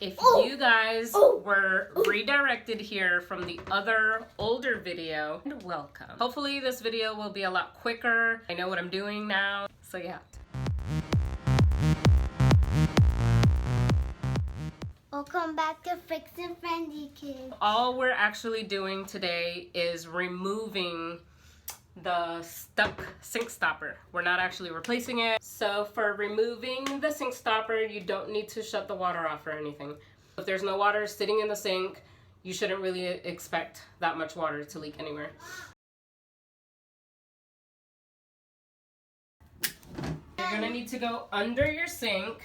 If you guys were redirected here from the other older video, welcome. Hopefully this video will be a lot quicker. I know what I'm doing now, so yeah. Welcome back to Fixin Frenzy Kids. All we're actually doing today is removing the stuck sink stopper. We're not actually replacing it. So for removing the sink stopper, you don't need to shut the water off or anything. If there's no water sitting in the sink, you shouldn't really expect that much water to leak anywhere. You're gonna need to go under your sink.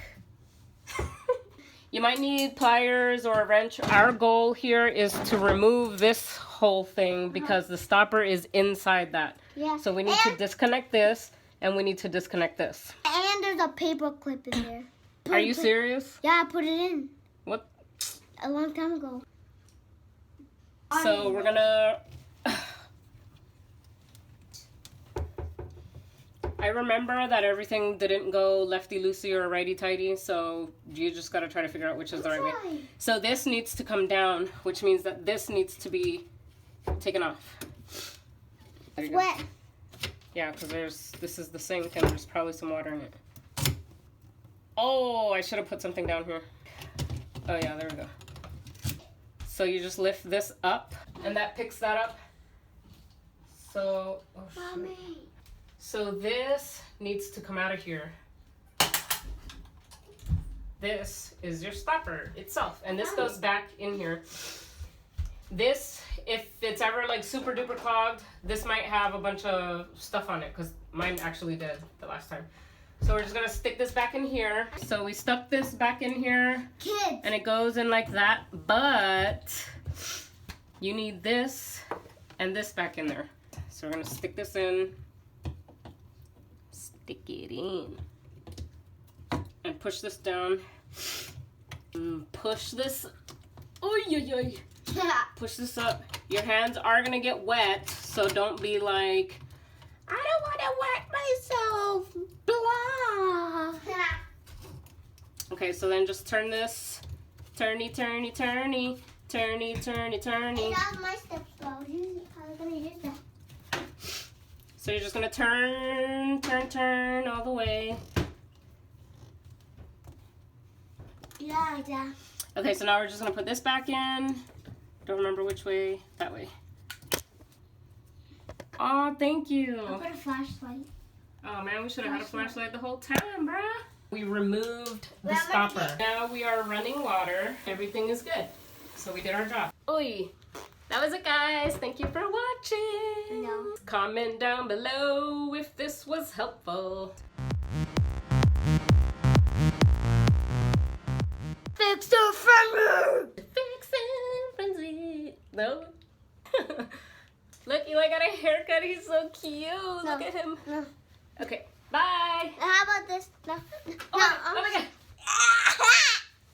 You might need pliers or a wrench. Our goal here is to remove this whole thing because the stopper is inside that. Yeah. So we need to disconnect this and we need to disconnect this. And there's a paper clip in there. Are you serious? Yeah, I put it in. What? A long time ago. So we're gonna... I remember that everything didn't go lefty-loosey or righty-tighty, so you just gotta try to figure out which is the right way. So this needs to come down, which means that this needs to be taken off. It's wet. Yeah, because this is the sink and there's probably some water in it. Oh, I should have put something down here. Oh yeah, there we go. So you just lift this up and that picks that up. So, Mommy. So this needs to come out of here. This is your stopper itself, and this goes back in here. This, if it's ever like super duper clogged, this might have a bunch of stuff on it, because mine actually did the last time. So we're just gonna stick this back in here. So we stuck this back in here, Kids. and it goes in like that, but you need this and this back in there. So we're gonna stick this in. Stick it in and push this down. Push this. Push this up. Your hands are gonna get wet, so don't be like, I don't want to wet myself. Blah. Okay, so then just turn this. Turny. Hey, that's my steps, though. How are you gonna use that? So you're just gonna turn all the way. Yeah. Okay, so now we're just gonna put this back in. Don't remember which way. That way. Oh, thank you. I put a flashlight. Oh man, we should have had a flashlight the whole time, bruh. We removed the stopper. Now we are running water. Everything is good. So we did our job. Oi. That was it, guys. Thank you for watching. No. Comment down below if this was helpful. Fixin Frenzy. Fixin Frenzy. No. Look, Eli got a haircut. He's so cute. No. Look at him. No. Okay, bye. How about this? No. Oh my God.